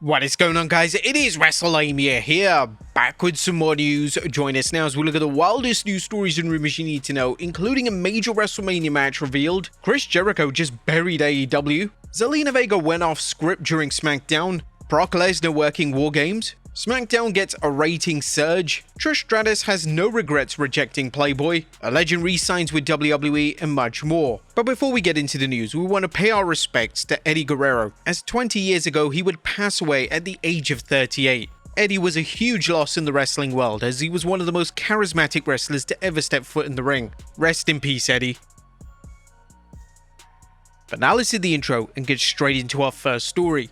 What is going on, guys? It is Wrestlelamia here, back with some more news. Join us now as we look at the wildest news stories and rumors you need to know, including a major WrestleMania match revealed, Chris Jericho just buried AEW, Zelina Vega went off script during SmackDown, Brock Lesnar working WarGames, SmackDown gets a rating surge, Trish Stratus has no regrets rejecting Playboy, a legend re-signs with WWE, and much more. But before we get into the news, we want to pay our respects to Eddie Guerrero, as 20 years ago he would pass away at the age of 38. Eddie was a huge loss in the wrestling world, as he was one of the most charismatic wrestlers to ever step foot in the ring. Rest in peace, Eddie. But now let's hit the intro and get straight into our first story.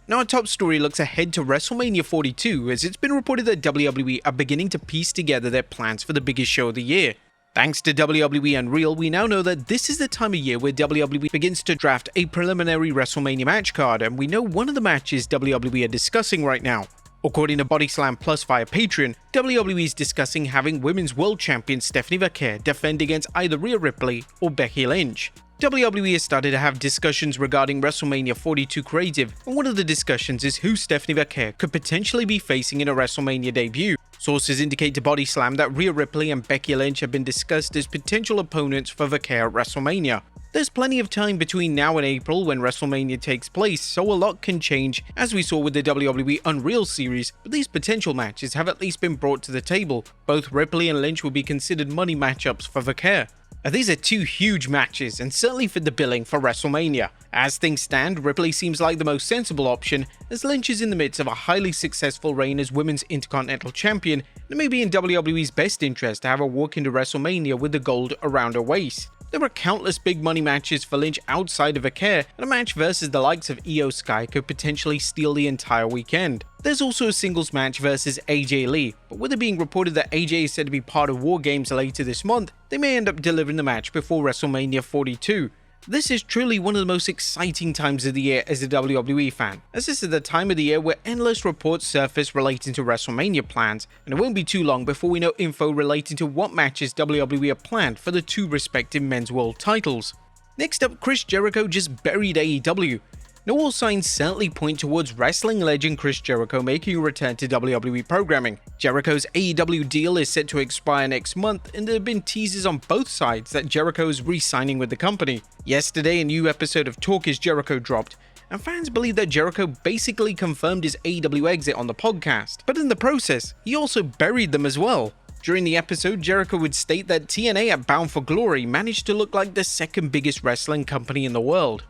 Now, our top story looks ahead to WrestleMania 42, as it's been reported that WWE are beginning to piece together their plans for the biggest show of the year. Thanks to WWE Unreal, we now know that this is the time of year where WWE begins to draft a preliminary WrestleMania match card, and we know one of the matches WWE are discussing right now. According to BodySlam Plus via Patreon, WWE is discussing having Women's World Champion Stephanie Vaquer defend against either Rhea Ripley or Becky Lynch. WWE has started to have discussions regarding WrestleMania 42 creative, and one of the discussions is who Stephanie Vaquer could potentially be facing in a WrestleMania debut. Sources indicate to BodySlam that Rhea Ripley and Becky Lynch have been discussed as potential opponents for Vaquer at WrestleMania. There's plenty of time between now and April when WrestleMania takes place, so a lot can change, as we saw with the WWE Unreal series, but these potential matches have at least been brought to the table. Both Ripley and Lynch will be considered money matchups for Vaquer. These are two huge matches and certainly fit the billing for WrestleMania. As things stand, Ripley seems like the most sensible option, as Lynch is in the midst of a highly successful reign as Women's Intercontinental Champion, and it may be in WWE's best interest to have her walk into WrestleMania with the gold around her waist. There are countless big money matches for Lynch outside of Vaquer, and a match versus the likes of Io Sky could potentially steal the entire weekend. There's also a singles match versus AJ Lee, but with it being reported that AJ is said to be part of WarGames later this month, they may end up delivering the match before WrestleMania 42. This is truly one of the most exciting times of the year as a WWE fan, as this is the time of the year where endless reports surface relating to WrestleMania plans, and it won't be too long before we know info relating to what matches WWE are planned for the two respective men's world titles. Next up, Chris Jericho just buried AEW. Now, all signs certainly point towards wrestling legend Chris Jericho making a return to WWE programming. Jericho's AEW deal is set to expire next month, and there have been teases on both sides that Jericho is re-signing with the company. Yesterday, a new episode of Talk is Jericho dropped, and fans believe that Jericho basically confirmed his AEW exit on the podcast, but in the process, he also buried them as well. During the episode, Jericho would state that TNA at Bound for Glory managed to look like the second biggest wrestling company in the world.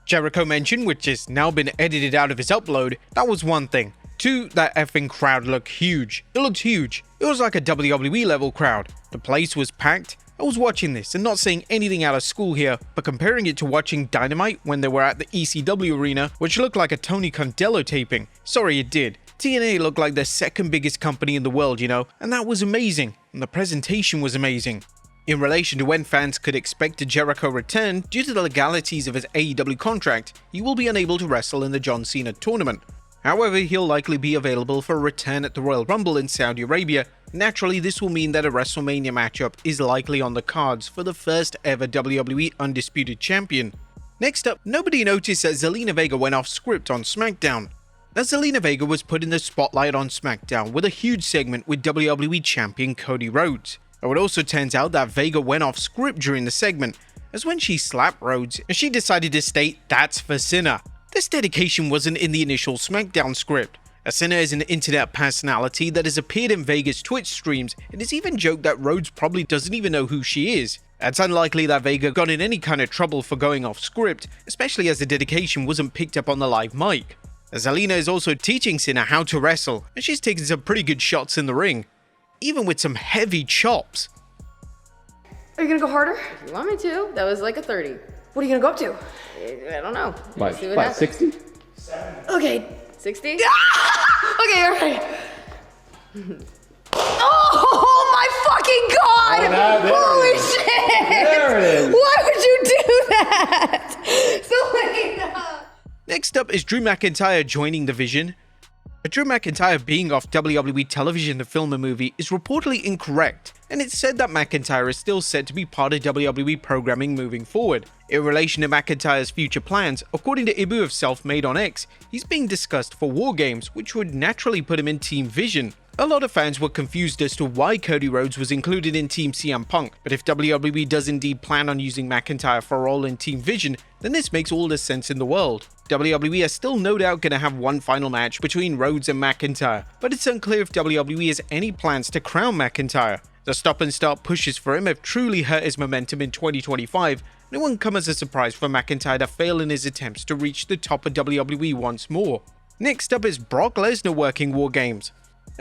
Jericho mentioned, which has now been edited out of his upload, that was one thing. 2, that effing crowd looked huge. It looked huge. It was like a WWE level crowd. The place was packed. I was watching this and not saying anything out of school here, but comparing it to watching Dynamite when they were at the ECW arena, which looked like a Tony Condello taping. Sorry, it did. TNA looked like the second biggest company in the world, you know, and that was amazing. And the presentation was amazing. In relation to when fans could expect a Jericho return, due to the legalities of his AEW contract, he will be unable to wrestle in the John Cena tournament. However, he'll likely be available for a return at the Royal Rumble in Saudi Arabia. Naturally, this will mean that a WrestleMania matchup is likely on the cards for the first ever WWE Undisputed Champion. Next up, nobody noticed that Zelina Vega went off script on SmackDown. Now, Zelina Vega was put in the spotlight on SmackDown with a huge segment with WWE Champion Cody Rhodes. It also turns out that Vega went off script during the segment, as when she slapped Rhodes, she decided to state, "That's for Sinner." This dedication wasn't in the initial SmackDown script. Sinner is an internet personality that has appeared in Vega's Twitch streams, and has even joked that Rhodes probably doesn't even know who she is. It's unlikely that Vega got in any kind of trouble for going off script, especially as the dedication wasn't picked up on the live mic. Zelina is also teaching Sinner how to wrestle, and she's taken some pretty good shots in the ring, even with some heavy chops. Are you gonna go harder? If you want me to. That was like a 30. What are you gonna go up to? I don't know. What, 60? Okay. 60? Okay, alright. Oh my fucking god! Holy shit! There it is. Why would you do that? Selena! Next up is Drew McIntyre joining the Vision. But Drew McIntyre being off WWE television to film a movie is reportedly incorrect, and it's said that McIntyre is still set to be part of WWE programming moving forward. In relation to McIntyre's future plans, according to Ibu of Self-Made on X, he's being discussed for WarGames, which would naturally put him in Team Vision. A lot of fans were confused as to why Cody Rhodes was included in Team CM Punk, but if WWE does indeed plan on using McIntyre for a role in Team Vision, then this makes all the sense in the world. WWE is still no doubt going to have one final match between Rhodes and McIntyre, but it's unclear if WWE has any plans to crown McIntyre. The stop-and-start pushes for him have truly hurt his momentum in 2025, and it won't come as a surprise for McIntyre to fail in his attempts to reach the top of WWE once more. Next up is Brock Lesnar working WarGames.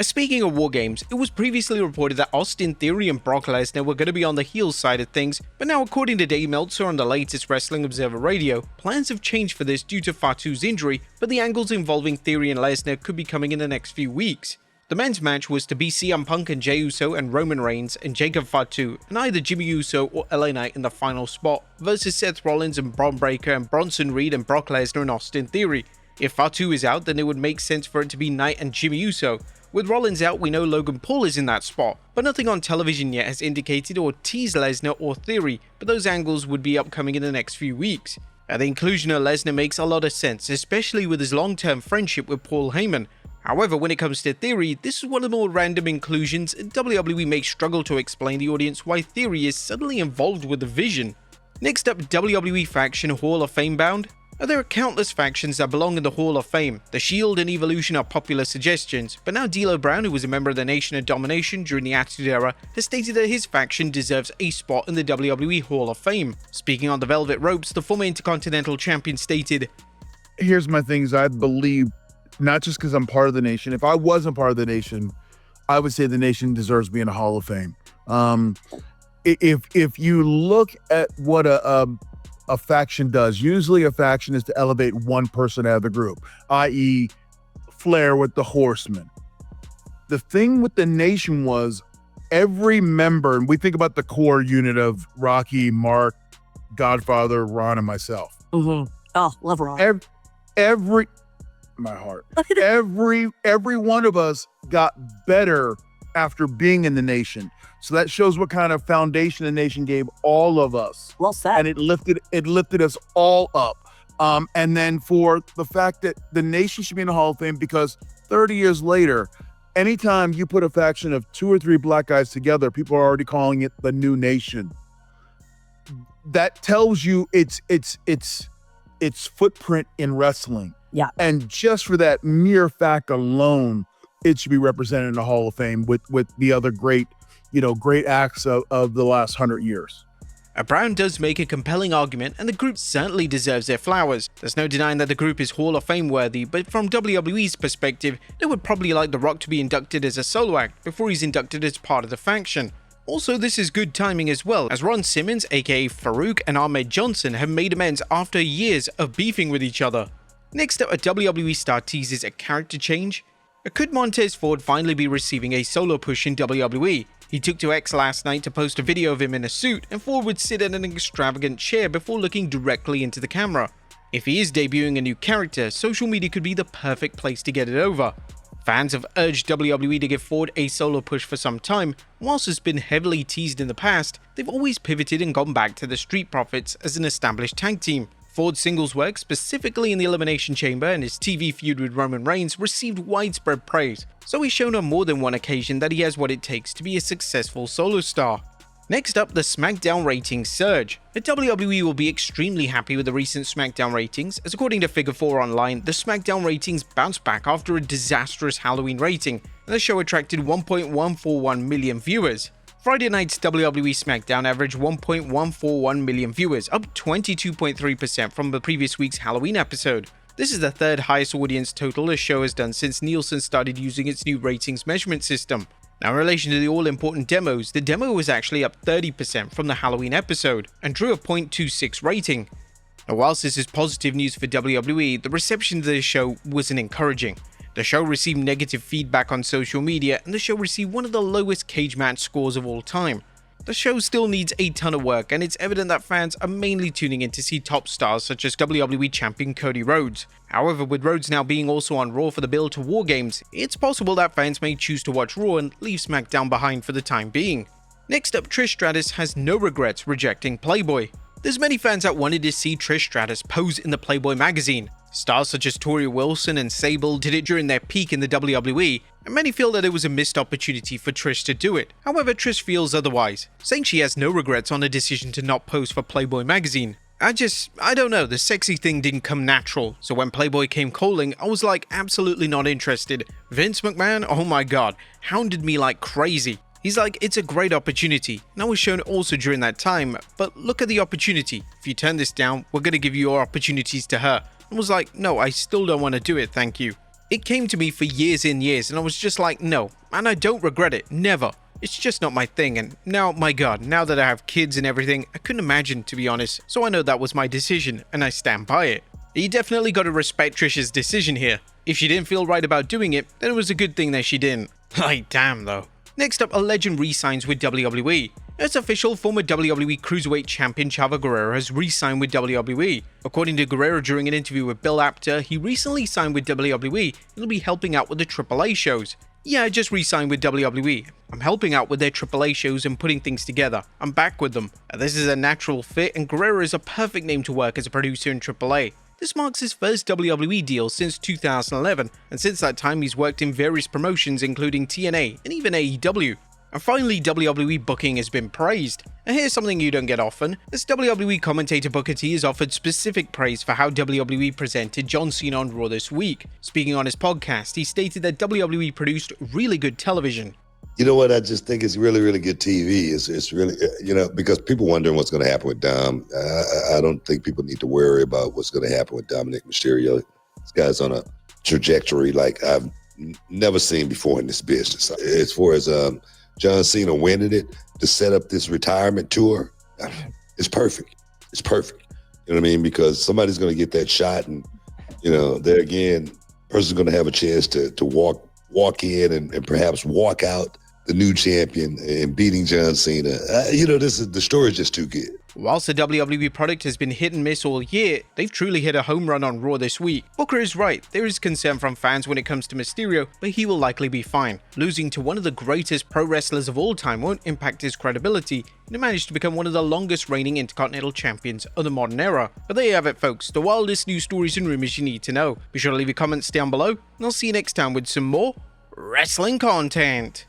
Speaking of WarGames, it was previously reported that Austin Theory and Brock Lesnar were going to be on the heel side of things, but now according to Dave Meltzer on the latest Wrestling Observer Radio, plans have changed for this due to Fatu's injury, but the angles involving Theory and Lesnar could be coming in the next few weeks. The men's match was to be CM Punk and Jey Uso and Roman Reigns and Jacob Fatu and either Jimmy Uso or LA Knight in the final spot versus Seth Rollins and Bron Breakker and Bronson Reed and Brock Lesnar and Austin Theory. If Fatu is out, then it would make sense for it to be Knight and Jimmy Uso. With Rollins out, we know Logan Paul is in that spot, but nothing on television yet has indicated or teased Lesnar or Theory, but those angles would be upcoming in the next few weeks. The inclusion of Lesnar makes a lot of sense, especially with his long-term friendship with Paul Heyman. However, when it comes to Theory, this is one of the more random inclusions, and WWE may struggle to explain to the audience why Theory is suddenly involved with the Vision. Next up, WWE Faction Hall of Fame bound. There are countless factions that belong in the Hall of Fame. The Shield and Evolution are popular suggestions, but now D'Lo Brown, who was a member of the Nation of Domination during the Attitude Era, has stated that his faction deserves a spot in the WWE Hall of Fame. Speaking on the Velvet Ropes, the former Intercontinental Champion stated, "Here's my things. I believe, not just because I'm part of the Nation. If I wasn't part of the Nation, I would say the Nation deserves to be in a Hall of Fame. If you look at what a faction does, usually a faction is to elevate one person out of the group, i.e. Flair with the Horsemen. The thing with the Nation was every member, and we think about the core unit of Rocky, Mark, Godfather, Ron, and myself. Mm-hmm. Oh, love Ron. Every one of us got better after being in the Nation. So that shows what kind of foundation the Nation gave all of us. Well said. And it lifted us all up. And then for the fact that the Nation should be in the Hall of Fame, because 30 years later, anytime you put a faction of 2 or 3 black guys together, people are already calling it the New Nation. That tells you its footprint in wrestling. Yeah. And just for that mere fact alone, it should be represented in the Hall of Fame with the other great acts of the last 100 years. Brown does make a compelling argument, and the group certainly deserves their flowers. There's no denying that the group is Hall of Fame worthy, but from WWE's perspective, they would probably like The Rock to be inducted as a solo act before he's inducted as part of the faction. Also, this is good timing as well, as Ron Simmons, aka Farouk, and Ahmed Johnson have made amends after years of beefing with each other. Next up, a WWE star teases a character change. Could Montez Ford finally be receiving a solo push in WWE? He took to X last night to post a video of him in a suit, and Ford would sit in an extravagant chair before looking directly into the camera. If he is debuting a new character, social media could be the perfect place to get it over. Fans have urged WWE to give Ford a solo push for some time. Whilst it's been heavily teased in the past, they've always pivoted and gone back to the Street Profits as an established tag team. Ford's singles work, specifically in the Elimination Chamber and his TV feud with Roman Reigns, received widespread praise, so he's shown on more than one occasion that he has what it takes to be a successful solo star. Next up, the SmackDown ratings surge. The WWE will be extremely happy with the recent SmackDown ratings, as according to Figure 4 Online, the SmackDown ratings bounced back after a disastrous Halloween rating, and the show attracted 1.141 million viewers. Friday night's WWE SmackDown averaged 1.141 million viewers, up 22.3% from the previous week's Halloween episode. This is the third highest audience total the show has done since Nielsen started using its new ratings measurement system. Now, in relation to the all-important demos, the demo was actually up 30% from the Halloween episode and drew a 0.26 rating. Now, whilst this is positive news for WWE, the reception to the show wasn't encouraging. The show received negative feedback on social media, and the show received one of the lowest cage match scores of all time. The show still needs a ton of work, and it's evident that fans are mainly tuning in to see top stars such as WWE Champion Cody Rhodes. However, with Rhodes now being also on Raw for the build to WarGames, it's possible that fans may choose to watch Raw and leave SmackDown behind for the time being. Next up, Trish Stratus has no regrets rejecting Playboy. There's many fans that wanted to see Trish Stratus pose in the Playboy magazine. Stars such as Tori Wilson and Sable did it during their peak in the WWE, and many feel that it was a missed opportunity for Trish to do it. However, Trish feels otherwise, saying she has no regrets on her decision to not pose for Playboy magazine. I don't know, the sexy thing didn't come natural, so when Playboy came calling, I was like absolutely not interested. Vince McMahon, oh my god, hounded me like crazy. He's like, it's a great opportunity, and I was shown also during that time, but look at the opportunity. If you turn this down, we're gonna give you your opportunities to her. I was like, no, I still don't want to do it, thank you. It came to me for years and years, and I was just like, no, and I don't regret it, never. It's just not my thing, and now, my god, now that I have kids and everything, I couldn't imagine, to be honest, so I know that was my decision, and I stand by it. You definitely gotta respect Trish's decision here. If she didn't feel right about doing it, then it was a good thing that she didn't. Like, damn though. Next up, a legend re-signs with WWE. It's official, former WWE Cruiserweight Champion Chavo Guerrero has re-signed with WWE. According to Guerrero during an interview with Bill Apter, he recently signed with WWE and will be helping out with the AAA shows. Yeah, I just re-signed with WWE. I'm helping out with their AAA shows and putting things together. I'm back with them. This is a natural fit, and Guerrero is a perfect name to work as a producer in AAA. This marks his first WWE deal since 2011, and since that time he's worked in various promotions including TNA and even AEW. And finally, WWE booking has been praised. And here's something you don't get often, as WWE commentator Booker T has offered specific praise for how WWE presented John Cena on Raw this week. Speaking on his podcast, he stated that WWE produced really good television. You know what? I just think it's really, really good TV. It's really, because people wondering what's going to happen with Dom. I don't think people need to worry about what's going to happen with Dominic Mysterio. This guy's on a trajectory like I've never seen before in this business. As far as John Cena winning it to set up this retirement tour, it's perfect. It's perfect. You know what I mean? Because somebody's going to get that shot, and there again, person's going to have a chance to walk in and perhaps walk out the new champion and beating John Cena. The story is just too good. Whilst the WWE product has been hit and miss all year, they've truly hit a home run on Raw this week. Booker is right, there is concern from fans when it comes to Mysterio, but he will likely be fine. Losing to one of the greatest pro wrestlers of all time won't impact his credibility, and he managed to become one of the longest reigning Intercontinental Champions of the modern era. But there you have it folks, the wildest news stories and rumors you need to know. Be sure to leave your comments down below, and I'll see you next time with some more wrestling content.